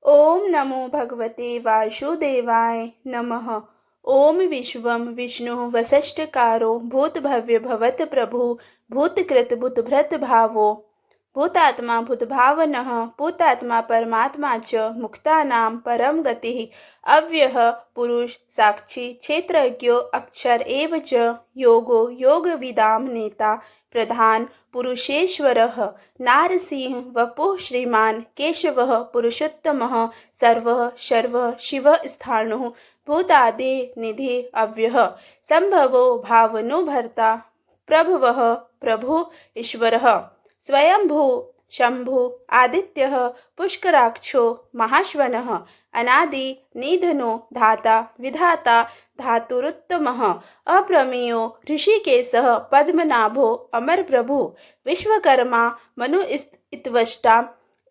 ओम नमो भगवते वासुदेवाय नमः। ओम विश्वं विष्णु वसिष्ठकारो भूतभव्य भवत प्रभु भूतकृत भूतभृत भावो भूतात्मा भूतभावनः भूतात्मा परमात्मा च मुक्तानां परम गतिः अव्ययः पुरुष साक्षी क्षेत्रज्ञो अक्षर एव च योगो योगविदां नेता प्रधान पुरुषेश्वरः नारसिंह वपुः श्रीमान केशवः पुरुषोत्तमः सर्वः शर्वः शिवः स्थाणुः भूतादि निधि अव्ययः संभवो भावनो भर्ता प्रभवः प्रभु ईश्वरः स्वयंभू शंभु आदित्यः पुष्कराक्षो महाश्वनः अनादि निधनो धाता विधाता धातुरुत्तमः अप्रमेयो ऋषिकेशः पद्मनाभो अमर प्रभु विश्वकर्मा मनु इत्वष्टा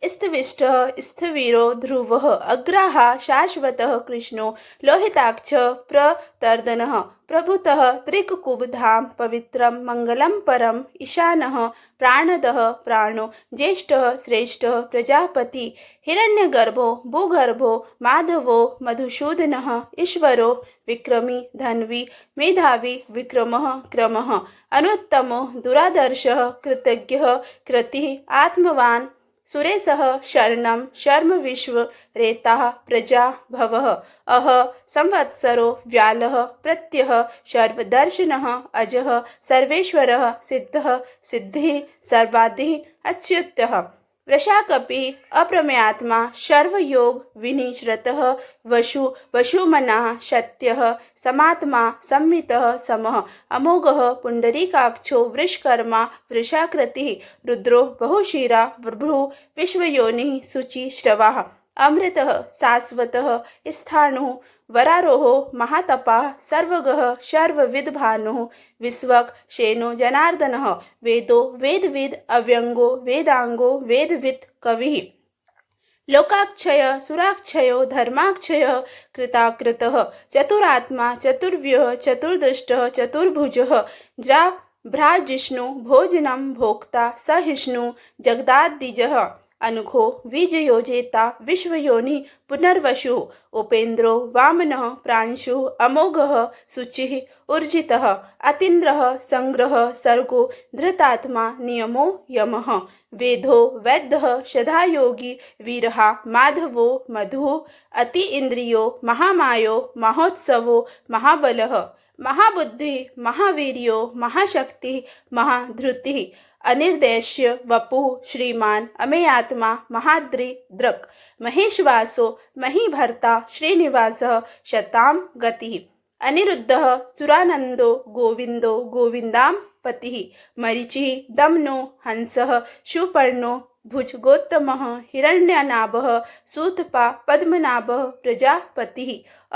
स्थिविष्टः स्थविरो ध्रुवः अग्राः शाश्वतः कृष्णो लोहिताक्ष प्रतर्दनः प्रभुतः त्रिककुबधाम पवित्रं मंगलम परम ईशानः प्राणदः प्राणो ज्येष्ठः श्रेष्ठः प्रजापति हिरण्यगर्भो भूगर्भो माधवो मधुसूदनः ईश्वरो विक्रमी धन्वी मेधावी विक्रमः क्रमः अनुत्तमो दुरादर्शः कृतज्ञः कृतिः आत्मवान् सुरेशः शरणं शर्म विश्व रेता प्रजा भवः अह संवत्सरो व्यालः प्रत्यह सर्वदर्शनः अजः सर्वेश्वरः सिद्धः सिद्धिः सर्वादिः अच्युतः वृषाकपि अप्रमेयात्मा सर्वयोग विनिश्रतः वशु वशुमनः सत्यः समात्मा संमितः समः अमोघः पुंडरीकाक्षो वृषकर्मा वृषाकृतिः रुद्रो बहुशिरा भ्रुः विश्वयोनिः शुचि श्रवाः अमृतः शाश्वतः स्थाणुः वरारोहो महातपाः सर्वगः सर्वविद्भानुः विश्वक शेनो जनार्दनः वेदो वेदविद अव्यंगो वेदांगो वेदविद कविः लोकाक्षय सुराक्षयो धर्माक्षय कृताकृतः चतुरात्मा चतुर्व्यः चतुर्दष्टः चतुर्भुजः भ्राजिष्णु भोजनं भोक्ता सहिष्णु जगदादिजः अनघो विजयोजेता विश्वयोनि पुनर्वसु उपेन्द्रो वामनः प्रांशु अमोघः शुचिः ऊर्जितः अतीन्द्रः संग्रह सर्गो धृतात्मा नियमो यमः वेदो वैद्यः सदायोगी वीरः माधवो मधु अति इंद्रियो महामायो महोत्सवो महाबलः महाबुद्धि महावीर्यो महाशक्ति महाधृतिः अनिर्देश्य वपु श्रीमान अमेयात्मा महाद्रि दृक् महेशवासो महीभर्ता श्रीनिवासः शतां गतिः अनिरुद्धः सुरानंदो गोविंदो गोविंदां पतिः मरीचिः दमनो हंसः सुपर्णो भुजगोत्तमः हिरण्यनाभः सूतपा पद्मनाभः प्रजापतिः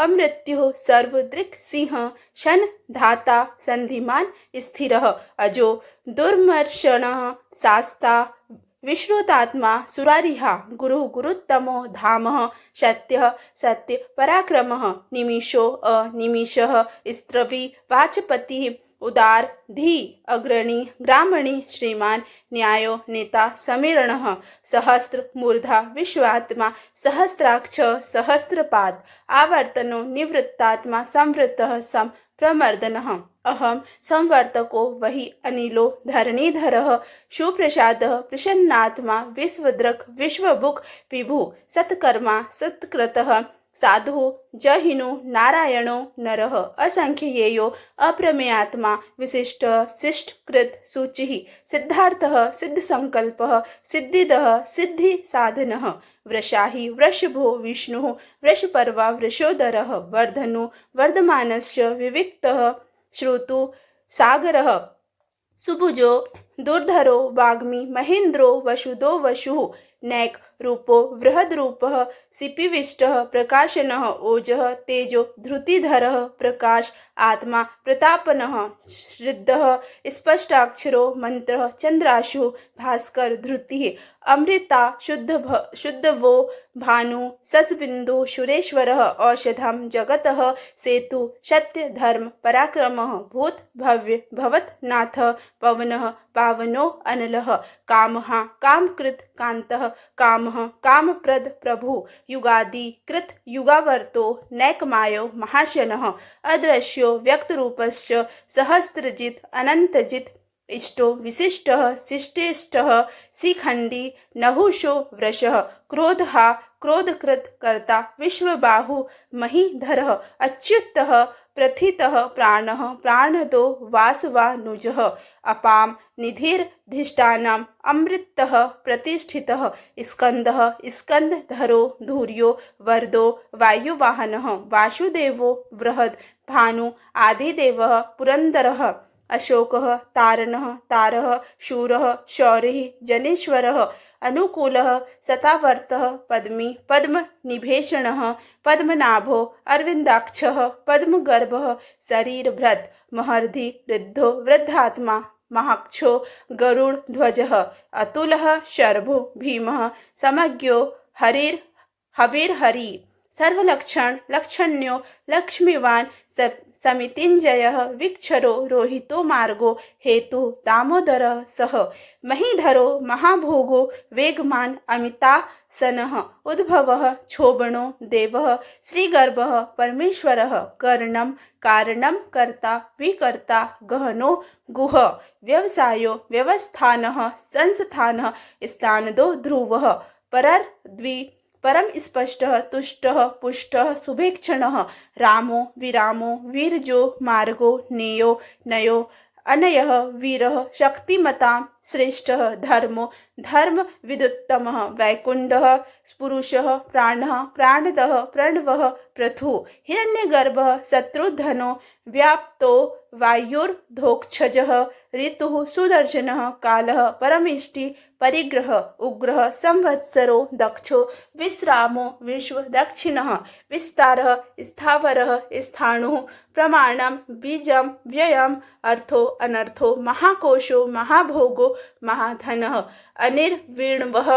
अमृत्युः सर्वदृक् सिंह शन धाता संधिमान स्थिरः अजो दुर्मर्षणः शास्ता विश्रुतात्मा सुरारिहा गुरु गुरुत्तमो धामः सत्यः सत्य पराक्रमः निमिषो अनिमिषः स्त्रवी वाचपतिः उदार धी अग्रणी ग्रामणी श्रीमान न्यायो नेता समीरणः सहस्त्र मूर्धा विश्वात्मा सहस्राक्ष सहस्रपाद आवर्तनो निवृत्तात्मा संवृतः सम प्रमर्दनः अहम संवर्तको वही अनिलो धरणीधरः सुप्रसादः प्रसन्नात्मा विश्वदृक् विश्वभुक् विभु सत्कर्मा सत्कृतः साधु जहिनो नारायणो नरः असंख्येयो अप्रमेयात्मा विशिष्ट शिष्टकृत शुचिः सिद्धार्थः सिद्धसंकल्पः सिद्धिदः सिद्धि साधनः वृषाहि वृषभो विष्णुः वृषपर्वा वृषोदरः वर्धनो वर्धमानस्य विविक्तः श्रोतु सागरः सुभुजो दुर्धरो वाग्मी महेन्द्रो वसुदो वसुः नैक रूपो बृहद्रूपः सिपिविष्टः प्रकाशनः ओजः तेजो धृतिधरः प्रकाश आत्मा प्रतापनः श्रद्धः स्पष्टाक्षरो मंत्रः चंद्राशु भास्कर धृतिः अमृता शुद्धवो भानु ससबिंदु सुरेश्वरः औषधं जगतः सेतु सत्य धर्म पराक्रमः भूत भव्य भवतनाथ पवनः पावनो अनलः कामः कामकृत कान्तः काम कामः कामप्रद प्रभु युगादि कृत युगावर्तो नैकमायो महाशनः अदृश्यो व्यक्तरूपस्य सहस्रजित् अनन्तजित् इष्टो विशिष्टः शिष्टेष्टः शिखण्डी नहुषो वृषः क्रोधः क्रोधकृत कर्ता विश्वबाहु महीधरः अच्युतः प्रथितः प्राणः प्राणदो वासवानुजः अपां निधिर्धिष्ठानम् अमृतः प्रतिष्ठितः स्कन्दः स्कन्दधरो धूर्यो वरदो वायुवाहनः वासुदेवो बृहद् भानु आदिदेवः पुरन्दरः अशोकः तारणः तारः शूरः शौरिः जनेश्वरः अनुकूलः शतावर्तः पद्मी पद्मनिभेषणः पद्मनाभो अरविन्दाक्षः पद्मगर्भः शरीरभृत् महर्षि वृद्धो वृद्धात्मा महाक्षो गरुडध्वजः अतुलः शर्भो भीमः समज्ञो हविर्हरि सर्वलक्षण लक्षण्यो लक्ष्मीवान् समितिञ्जयः विक्षरो रोहितो मार्गो हेतु दामोदरः सः महीधरो महाभोगो वेगमान् अमितासनः उद्भवः क्षोभणो देवः श्रीगर्भः परमेश्वरः कर्णं कारणं कर्ता विकर्ता गहनो गुह व्यवसायो व्यवस्थानः संस्थानः स्थानदो ध्रुवः परर्द्वि परम स्पष्टः तुष्टः पुष्टः शुभेक्षणः रामो विरामो वीरजो मार्गो नेयो नयो अनयः वीरः शक्तिमतां श्रेष्ठः धर्मो धर्म विदुत्तमः वैकुण्ठः पुरुषः प्राणः प्राणदः प्रणवः पृथु हिरण्यगर्भः शत्रुधनो व्याप्तो वायुर्धोक्षजः ऋतुः सुदर्शनः कालः परमेष्टि परिग्रह उग्रः संवत्सरो दक्षो विश्रामो विश्व दक्षिणः विस्तारः स्थावरः स्थाणुः प्रमाणं बीजं व्ययम् अर्थो अनर्थो महाकोशो महाभोगो महाधनः अनिर्विण्वः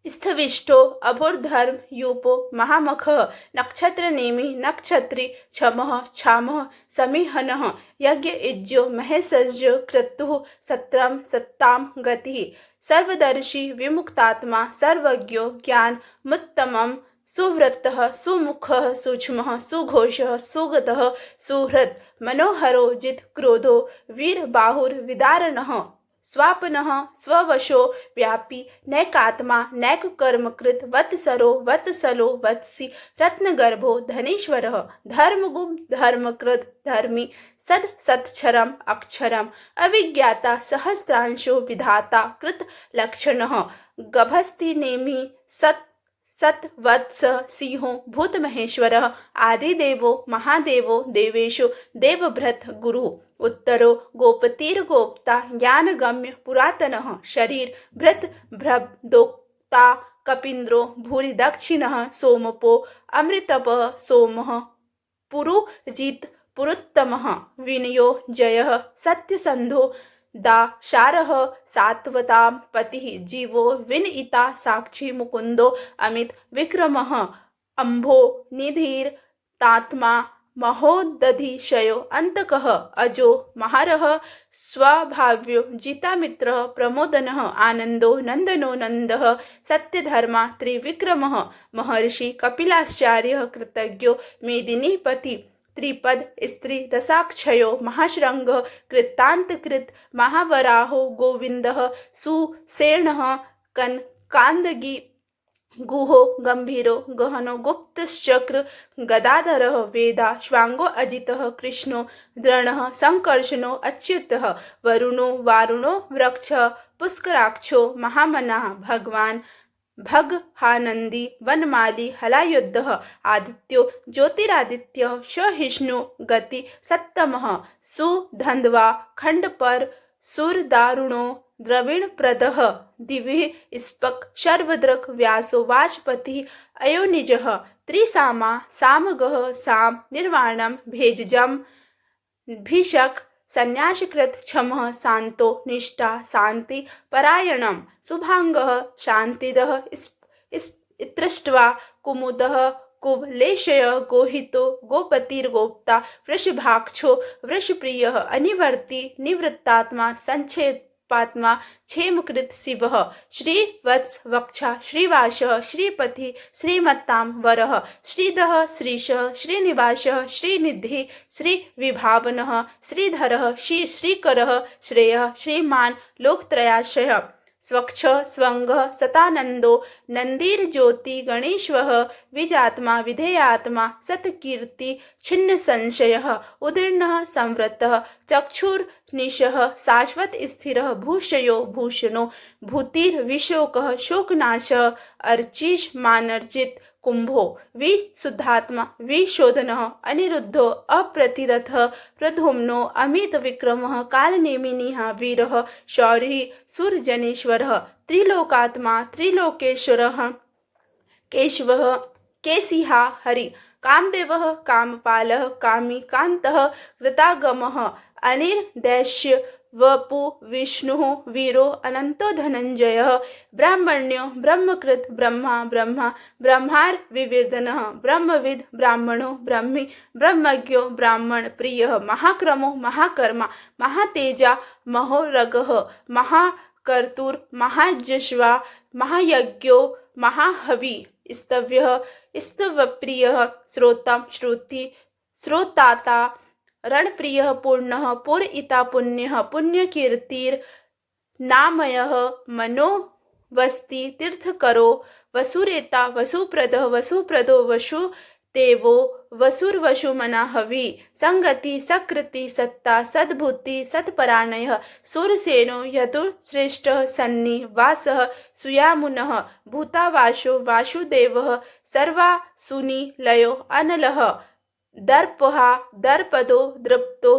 स्थविष्टो अभुर्धर्म यूपो महामखः नक्षत्रनेमि नक्षत्री क्षमः क्षामः समीहनः यज्ञ इज्यो महेशज्यो क्रतुः सत्रम सत्तां गतिः सर्वदर्शी विमुक्तात्मा सर्वज्ञो ज्ञानमुत्तमं सुव्रतः सुमुखः सूक्ष्मः सुघोषः सुगतः सुहृत् मनोहरो जित् क्रोधो वीरबाहुर्विदारणः स्वापनः स्ववशो व्यापी नैकात्मा नैककर्मकृत वत्सरो वत्सलो वत्सी रत्नगर्भो धनेश्वरः धर्मगुम धर्मकृत धर्मी सद सत्क्षरम अक्षरम अविज्ञाता सहस्रांशो विधाता कृत लक्षणः गभस्ति नेमि सत्वत्स सिंहो भूतमहेश्वरः आदिदेवो महादेवो देवेशो देवभृत गुरु उत्तरो गोपतिर्गोप्ता ज्ञानगम्य पुरातनः शरीर भृत भ्रदोक्ता कपीन्द्रो भूरि दक्षिणः सोमपो अमृतपः सोमः पुरुजित् पुरुत्तमः विनयो जयः सत्यसन्धो दाशारः सात्वतां पतिः जीवो विनयिता साक्षी मुकुंदो अमित विक्रमः अम्भो निधिर्तात्मा महोदधिशयो अंतकः अजो महारः स्वभाव्यो जितामित्रः प्रमोदनः आनंदो नंदनो नंदः सत्यधर्मा त्रिविक्रमः महर्षि कपिलाचार्यः कृतज्ञो मेदिनीपति त्रिपद स्त्री दशाक्षयो महाश्रृंग कृतांतकृत महावराहो गोविंदः सुसेनः कनकांदगी गुहो गंभीरो गहनो गुप्तश्चक्र गदाधरः वेदा श्वांगो अजितः कृष्णो द्रणः संकर्षणो अच्युतः वरुणो वारुणो वृक्षः पुष्कराक्षो महामनाः भगवान भगहानंदी वनमाली हलायुद्धः आदित्यो ज्योतिरादित्य सहिष्णु गति सत्तमः सुधन्वा खंडपर सुरदारुणो द्रविणप्रदः दिव्य स्पक शर्वद्रक व्यासो वाजपति अयोनिजः त्रिसामा सामगः साम निर्वाणम भेजजम भीषक संन्यासकृत क्षमः शांतो निष्ठा शांति परायणम शुभांगः शांतिदः इत्रष्ट्वा कुमुदः कुवलेशय गोहितो गोपतिर्गोप्ता वृषभाक्षो वृषप्रियः अनिवर्ति निवृत्तात्मा संक्षेप रूपात्मा क्षेमकृत शिवः श्रीवत्स वक्षा श्रीवासः श्रीपति श्रीमत्तां वरः श्रीधः श्रीशः श्रीनिवासः श्रीनिधिः श्रीविभावनः श्रीधरः श्रीकरः श्रेयः श्रीमान् लोकत्रयाश्रयः स्वच्छ स्वंग सतानंदो नंदीर्ज्योति गणेश्वः विजात्मा विधेयात्मा सत्कीर्ति छिन्न संशयः उदीर्णः संवृतः चक्षुर्निशः शाश्वत स्थिरः भूषयो भूषणो भूतिर्विशोकः शोकनाशः अर्चिष मानर्जित कुंभो विशुद्धात्मा विशोधनः अनिरुद्धो अप्रतिरथः प्रधुम्नो अमित विक्रमः कालनेमिनिः वीरः शौरिः सुरजनेश्वरः त्रिलोकात्मा त्रिलोकेश्वरः केशवः केशिहा हरि कामदेवः कामपालः कामी कांतः कृतागमः अनिर्दैश्य वपु विष्णु वीरो अनंतो धनंजय ब्राह्मण्यो ब्रह्मकृत ब्रह्मा ब्रह्मा ब्रह्मार विवर्धनः ब्रह्मविद ब्राह्मणो ब्रह्मी ब्रह्मज्ञो ब्राह्मण प्रिय महाक्रमो महाकर्मा महातेजा महोरगः महाकर्तुर महाजश्वा महायज्ञो महाहवि स्तव्यः स्तवप्रियः श्रोता श्रुति श्रोताता रणप्रिय पूर्णः पुरइता पुण्यः पुण्यकीर्तिर नामयः मनोवस्ति तीर्थकरो वसुरेता वसुप्रदः वसुप्रदो वसुदेवो वसुर्वसुमना हवि संगति सकृति सत्ता सद्भूति सत्परायणः सूरसेनो यदुश्रेष्ठः सन्नि वासः सुयामुनः भूतावासो वासुदेवः सर्वासुनि लयो अनलः दर्पहा दर्पदो दृप्तो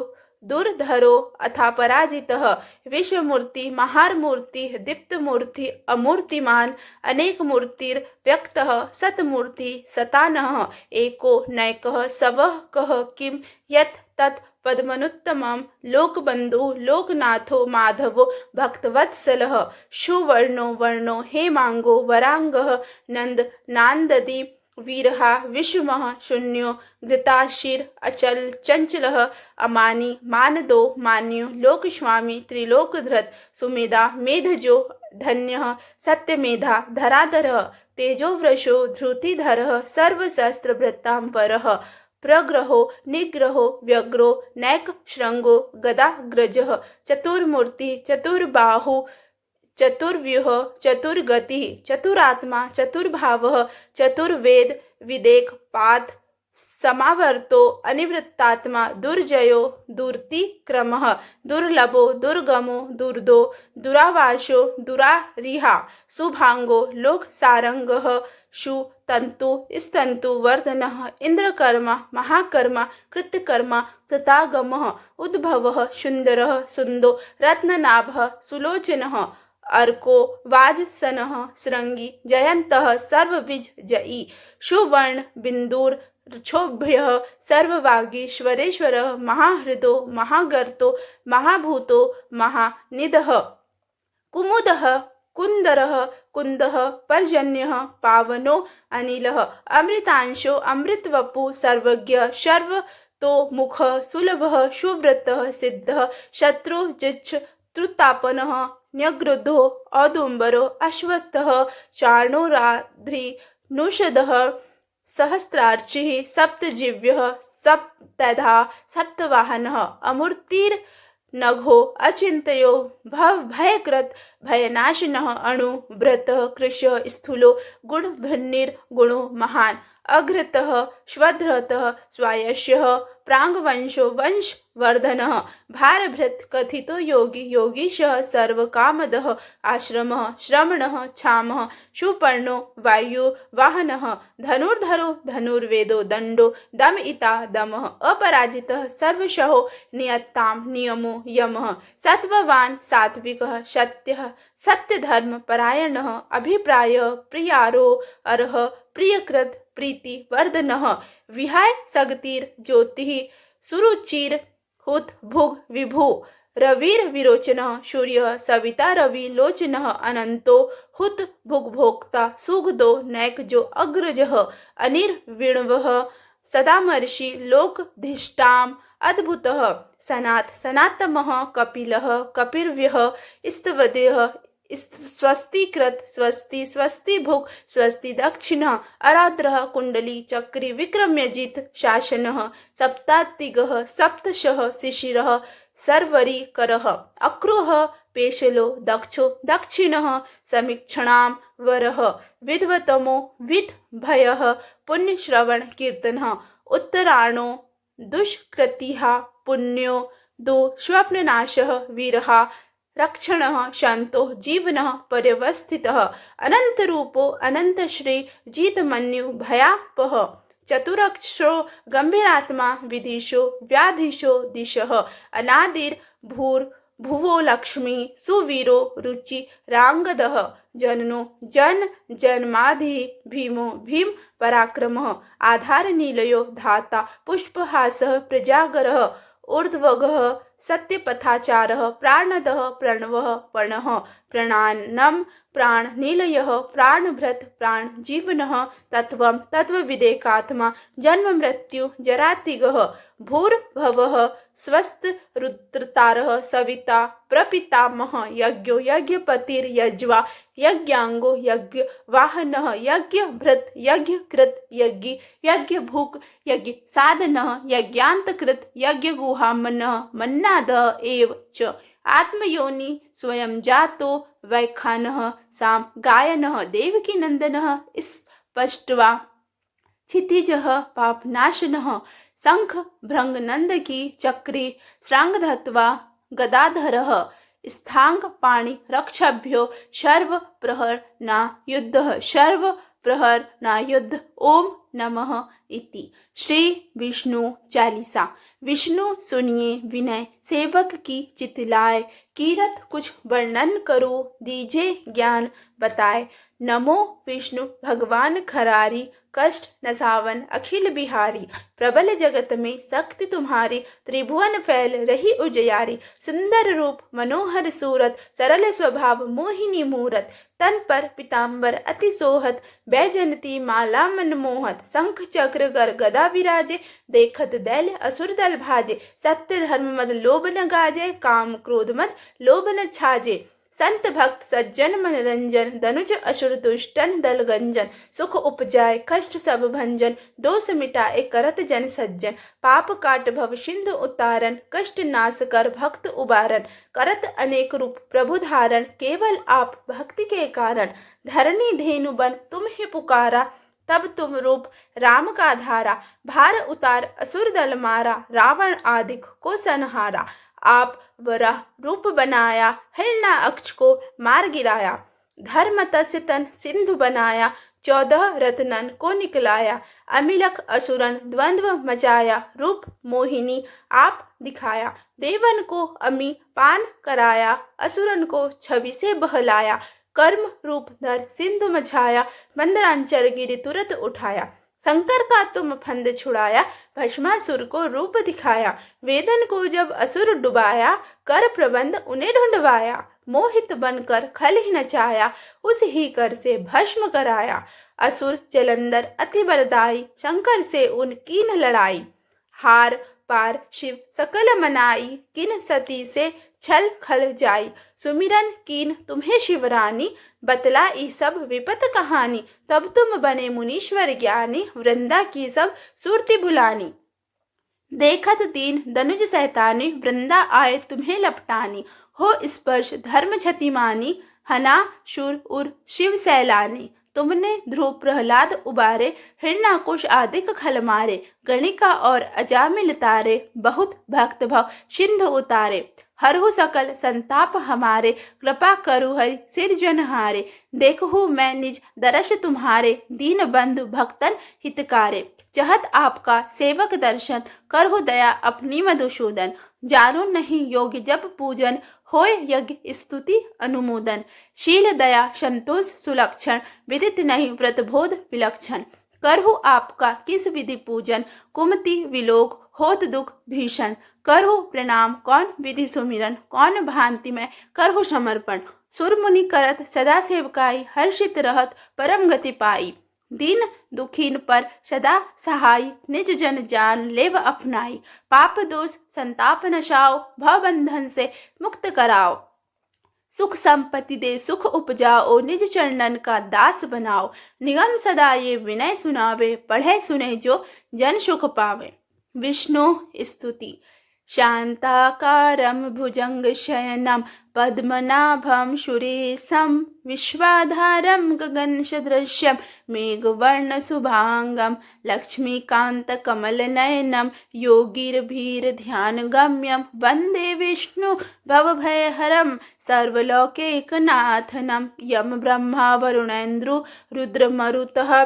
दुर्धरो अथा पराजितः विश्वमूर्ति महारमूर्ति दीप्तमूर्ति अमूर्तिमान अनेक मूर्तिर व्यक्तः सतमूर्ति सतानः एको नैकः सवः कः किं यत् तत् पद्मनुत्तमं लोकबन्धु लोकनाथो माधवो भक्तवत्सलः सुवर्णो वर्णो हेमांगो वरांगः नंद नांददी वीरहा विषुमः शून्यो घृताशीर अचल चंचलः अमानी मानदो मान्यो लोकस्वामी त्रिलोकधृत सुमेधा मेधजो धन्यः सत्यमेधा धराधरः तेजोवृषो धृतिधरः सर्वशस्त्रभृतांबरः प्रग्रहो निग्रहो व्यग्रो नैक श्रृंगो गदाग्रजः चतुर्मूर्ति चतुर्बाहु चतुर्व्यूह चतुर्गति चतुरात्मा चतुर्भावः चतुर्वेद विदेक पाद समावर्तो अनिवृत्तात्मा दुर्जयो दुर्तिक्रमः दुर्लभो दुर्गमो दुर्दो दुरावासो दुरारिहा सुभांगो लोकसारंगः सुतंतु स्तंतु वर्धनः इंद्रकर्मा महाकर्मा कृतकर्मा कृतागमः उद्भवः सुंदरः सुंदो रत्ननाभः सुलोचनः अर्को वाजसनः श्रृंगी जयंतः सर्वबीज जयी सुवर्ण बिंदुर क्षोभ्यः सर्ववागीश्वरेश्वरः महाहृदो महागर्तो महाभूतो महानिधः कुमुदः कुंदरः कुंदः पर्जन्यः पावनो अनिलः अमृतांशो अमृतवपु सर्वज्ञ सर्वतो मुख सुलभः सुव्रतः सिद्धः शत्रुजिच्छ त्रुतापनः न्यग्रुद्धो औदुम्बरो अश्वत्थः चार्णोराध्री नुषदः सहस्रार्चिः सप्तजीव्यः सप्तधा सप्तवाहनः अमूर्तिर्नघो अचिन्तयो भयकृत भयनाशिनः अणु भृतः कृशः स्थूलो गुणभिन्निर्गुणो महान् अघृतः स्वधृतः स्वायस्यः प्राङ्वंशो वंशवर्धनः भारभृत कथितो योगी योगीशः सर्वकामदः आश्रमः श्रमणः क्षामः सुपर्णो वायुवाहनः धनुर्धरो धनुर्वेदो दण्डो दमयिता दमः अपराजितः सर्वशः नियतां नियमो यमः सत्त्ववान् सात्विकः सत्यः सत्यधर्मपरायणः अभिप्रायः प्रियारो अर्ह प्रियकृत प्रीति वर्धनः विहाय सगतिर ज्योतिः सुरुचिर हुत भुग विभु रविर विरोचनः सूर्य सविता रवि लोचनः अनंतो हुत भुग भोक्ता सुगदो नैक जो अग्रजः अनिर्विणवः सदामर्षि लोकधिष्ठाम् अद्भुतः सनात् सनातमः कपिलः कपिर्व्यः स्तवदेः स्वस्तिकृत स्वस्ति स्वस्ति भुक् स्वस्ति दक्षिणः आराद्रः कुण्डली चक्री विक्रम्यजित् शासनः सप्तातिगः सप्तशः शिशिरः सर्वरीकरः अक्रूः पेशलो दक्षो दक्षिणः समीक्षणां वरः विद्वतमो विद्भयः पुण्यश्रवण कीर्तनः उत्तरायणो दुष्कृतिः पुण्यो दुःस्वप्ननाशः वीरः रक्षणः शान्तो जीवनः पर्यवस्थितः अनन्तरूपो अनन्तश्री जितमन्यु भयापः चतुरक्षरो गम्भीरात्मा विदिशो व्याधिशो दिशः अनादिर्भूर्भुवो लक्ष्मी सुवीरो रुचिराङ्गदः जननो जन जन्माधि भीमो भीम पराक्रमः आधारनीलयो धाता पुष्पहासः प्रजागरः ऊर्ध्वगः सत्यपथाचारः प्राणदः प्रणवः पणः प्राणान्नं प्राणनिलयः प्राणभृत् प्राणजीवनः तत्त्वं तत्त्वविदेकात्मा जन्ममृत्यु जरातिगः भूर्भवः स्वस्तिरुद्रतारः सविता प्रपितामहः यज्ञो यज्ञपतिर्यज्वा यज्ञाङ्गो यज्ञवाहनः यज्ञभृत् यज्ञकृत् यज्ञी यज्ञभुक् यज्ञसाधनः यज्ञान्तकृत् यज्ञगुहामनः मन्नादः एव च आत्मयोनि स्वयं जातो वैखानः साम गायनः देवकीनन्दनः स्पष्ट्वा क्षितिजः पापनाशनः शंख भृंग नंदकी चक्री श्रांगधत्वा गदाधरः स्थांग पाणि रक्षाभ्यो शर्व प्रहर ना युद्धः शर्व प्रहर ना युद्ध ओम नमः इति। श्री विष्णु चालीसा। विष्णु सुनिए विनय सेवक की चितलाए कीरत कुछ वर्णन करो दीजे ज्ञान बताए। नमो विष्णु भगवान खरारी कष्ट नसावन अखिल बिहारी प्रबल जगत में शक्ति तुम्हारी त्रिभुवन फैल रही उजयारी सुंदर रूप मनोहर सूरत सरल स्वभाव मोहिनी मूरत तन पर पितांबर अति सोहत बैजनती माला मनमोहत शंख चक्र गर गदा विराजे देखत दैल असुर दल भाजे सत्य धर्म मद लोभ न गाजे काम क्रोध मद लोभ न छाजे संत भक्त सज्जन मनोरंजन दनुज असुर दुष्टन दल गंजन सुख उपजाए कष्ट सब भंजन दोष मिटाए करत जन सज्जन पाप काट भव सिंधु उतारन कष्ट नाश कर भक्त उबारन करत अनेक रूप प्रभु धारण केवल आप भक्ति के कारण धरणी धेनु बन तुम ही पुकारा तब तुम रूप राम का धारा भार उतार असुर दल मारा रावण आदिक को संहारा आप वराह रूप बनाया हिरणा अक्ष को मार गिराया धर्म तस्य तन सिंधु बनाया 14 रत्नन को निकलाया अमिलक असुरन द्वंद्व मचाया रूप मोहिनी आप दिखाया देवन को अमी पान कराया असुरन को छवि से बहलाया कर्म रूप धर सिंधु मछाया मंदरांचल गिरि तुरत उठाया शंकर का तुम फंद छुड़ाया भस्मासुर को रूप दिखाया वेदन को जब असुर डुबाया कर प्रबंध उन्हें ढूंढवाया मोहित बनकर खल ही नचाया उस ही कर से भस्म कराया असुर जलंधर अति बलदाई शंकर से उन कीन लड़ाई हार पार शिव सकल मनाई किन सती से छल खल जाई सुमिरन कीन तुम्हें शिवरानी बतला ई सब विपत कहानी तब तुम बने मुनीश्वर ज्ञानी वृंदा की सब सुरति बुलानी देखत दीन दनुज सैतानी वृंदा आए तुम्हें लपटानी हो स्पर्श धर्म क्षतिमानी हना शूर उर शिव सैलानी तुमने ध्रुव प्रहलाद उबारे हिरणाकुश आदिक खल मारे गणिका और अजामिल तारे बहुत भक्त भव सिंधु उतारे हरहु सकल संताप हमारे कृपा करु हरि सिर जनहारे देखहु मैं निज दर्श तुम्हारे दीन बंधु भक्तन हितकारे चाहत आपका सेवक दर्शन करहु दया अपनी मधुसूदन जानो नहीं योग्य जब पूजन होय यज्ञ स्तुति अनुमोदन शील दया संतोष सुलक्षण विदित नहीं व्रत बोध विलक्षण करहु आपका किस विधि पूजन कुमति विलोक होत दुख भीषण करहु प्रणाम कौन विधि सुमिरन कौन भांति में करहु समर्पण सुर मुनि करत सदा सेवकाई हर्षित रहत परम गति पाई दीन दुखीन पर सदा सहाय, निज जन जान लेव अपनाई। पाप दोष संताप नशाओ, भव बंधन से मुक्त कराओ। सुख संपत्ति दे सुख उपजाओ, निज चरणन का दास बनाओ। निगम सदा ये विनय सुनावे, पढ़े सुने जो जन सुख पावे। विष्णु स्तुति। शांताकारं भुजंगशयनं पद्मनाभं सुरेशं, विश्वाधारं गगनसदृशं मेघवर्णशुभांगं, लक्ष्मीकान्तकमलनयनं योगिर्भीरध्यानगम्यं, वन्दे विष्णु भवभयहरं सर्वलोकैकनाथनं। यम ब्रह्मा वरुणेन्द्रो रुद्रमरुतः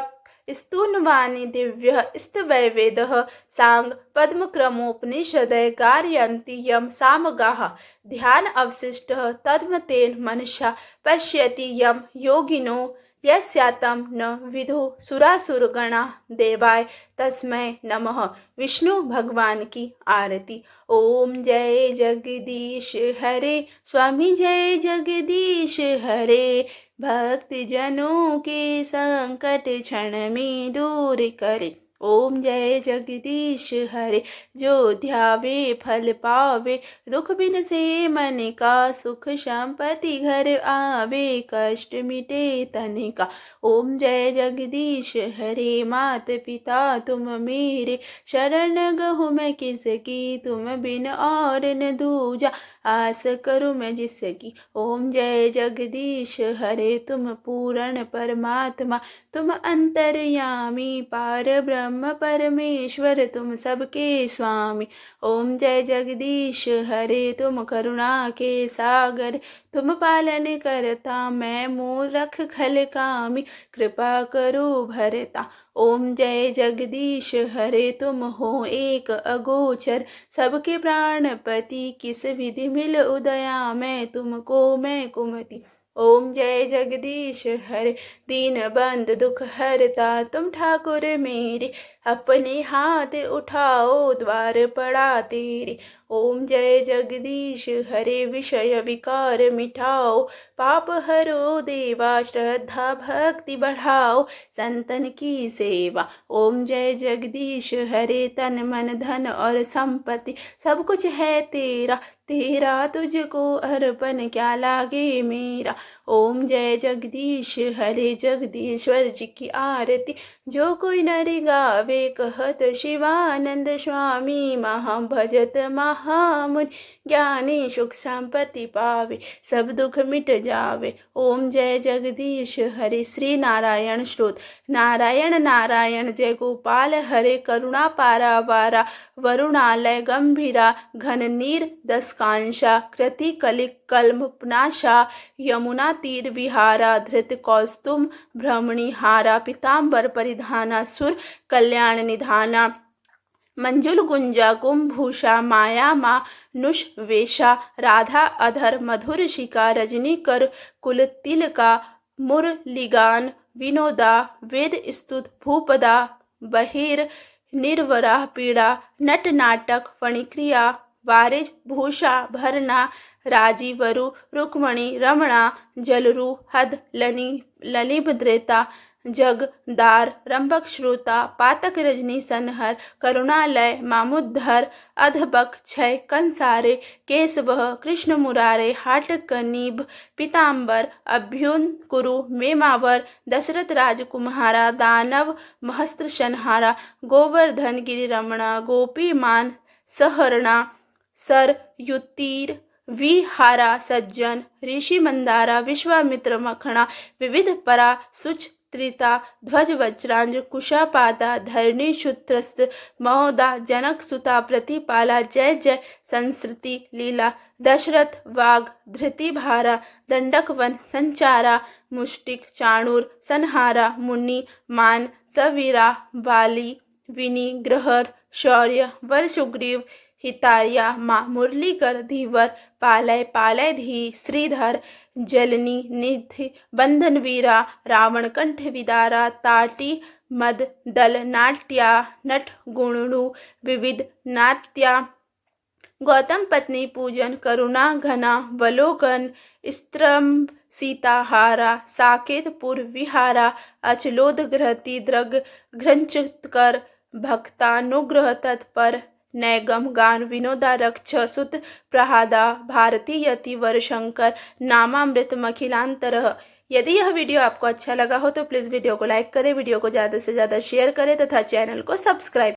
स्तूनवाणी दिव्य स्तवैवेदः, सांग पद्मक्रमोपनिषदय गारयन्ति यम सामगाः। ध्यान अवशिष्टः तद्मतेन मनसा पश्यति यम योगिनो, यस्यातं न विदुः सुरासुरगणा। देवाय तस्मै नमः। विष्णु भगवान की आरती। ओम जय जगदीश हरे, स्वामी जय जगदीश हरे। भक्ति जनों के संकट क्षण में दूर करे। ओम जय जगदीश हरे, जो ध्यावे फल पावे। दुख बिन से मन का सुख संपत्ति घर आवे। कष्ट मिटे तन का। ओम जय जगदीश हरे, मात पिता तुम मेरे, शरण गहु मैं किसकी, तुम बिन और न दूजा। आस करूँ मैं जिसकी। ओम जय जगदीश हरे, तुम पूर्ण परमात्मा, तुम अंतर्यामी, पार ब्रह्म परमेश्वर, तुम सबके स्वामी। ओम जय जगदीश हरे, तुम करुणा के सागर, तुम पालन करता, मैं मूर्ख खल कामी, कृपा करो भरता। ओम जय जगदीश हरे, तुम हो एक अगोचर, सबके प्राणपति, किस विधि मिल उदया मैं तुमको मैं कुमति। ओम जय जगदीश हरे, दीन बंद दुख हरता, तुम ठाकुर मेरे, अपने हाथ उठाओ द्वार पड़ा तेरे। ओम जय जगदीश हरे, विषय विकार मिटाओ, पाप हरो देवा, श्रद्धा भक्ति बढ़ाओ, संतन की सेवा। ओम जय जगदीश हरे, तन मन धन और संपत्ति सब कुछ है तेरा, तेरा तुझको अर्पण क्या लागे मेरा। ओम जय जगदीश हरे, जगदीश्वर जी की आरती जो कोई नर गावे, कहत शिवानंद स्वामी, महा भजत महामुनि, ज्ञानी सुख संपत्ति पावे, सब दुख मिट जावे। ओम जय जगदीश हरे, श्री नारायण स्तोत्र। नारायण नारायण जय गोपाल हरे, करुणा पारावारा, वरुणालय गंभीरा, घन नीर दशकांशा, कृति कलिक कल्मनाशा, यमुना तीर विहारा, धृत कौस्तुम भ्रमणी हारा, पीतांबर परिधाना, सुर कल्याण निधाना, मंजुल गुंजा कुंभूषा, माया माँ नुष वेशा, राधा अधर मधुर शिका, रजनी कर कुल तिलका, मुरलीगान विनोदा, वेद स्तुत भूपदा, बहिर निर्वरा पीड़ा, नट नाटक फणिक्रिया, वारिज भूषा भरना, राजीवरु रुक्मणी रमणा, जलरु हद ललिभद्रेता, जगदार रंभक श्रोता, पातक रजनी सनहर, करुणालय मामुद्धर, अधबक क्षय कंसारे, केशवः कृष्ण मुरारे, हाटक कनीभ पीतांबर, अभ्युन कुरु मेमावर, दशरथ राजकुमारा, दानव महस्त्र संहारा, गोवर्धन गिरि रमणा, गोपीमान सहरणा, सर युतीर विहारा, सज्जन ऋषि मंदारा, विश्वामित्र मखणा, विविध परा सुच त्रिता, ध्वज वज्रांज कुशापाता, धरणी शुत्रस्त महोदा, जनक सुता प्रतिपाला, जय जय संस्कृति लीला, दशरथ वाग धृति भारा, दंडक वन संचारा, मुष्टिक चाणूर संहारा, मुनि मान सवीरा, बाली विनी ग्रहर, शौर्य वर सुग्रीव, हितारिया माँ मुरलीकर धीवर, पालय पालय धी श्रीधर, जलनी निधि बंधन वीरा, रावण कंठ विदारा, ताटी मद दल नाट्या, नट गुणु विविध नाट्या, गौतम पत्नी पूजन, करुणा घना वलोकन, स्त्रम्भ सीताहारा साकेतपुर विहारा अचलोदग्रहति द्रग घ्रंचकर भक्तानुग्रह तत्पर नैगम गान विनोदारक्ष सुत प्रहादा भारती यति वरशंकर नामामृतमखिलांतरः। यदि यह वीडियो आपको अच्छा लगा हो तो प्लीज़ वीडियो को लाइक करें, वीडियो को ज़्यादा से ज़्यादा शेयर करें तथा चैनल को सब्सक्राइब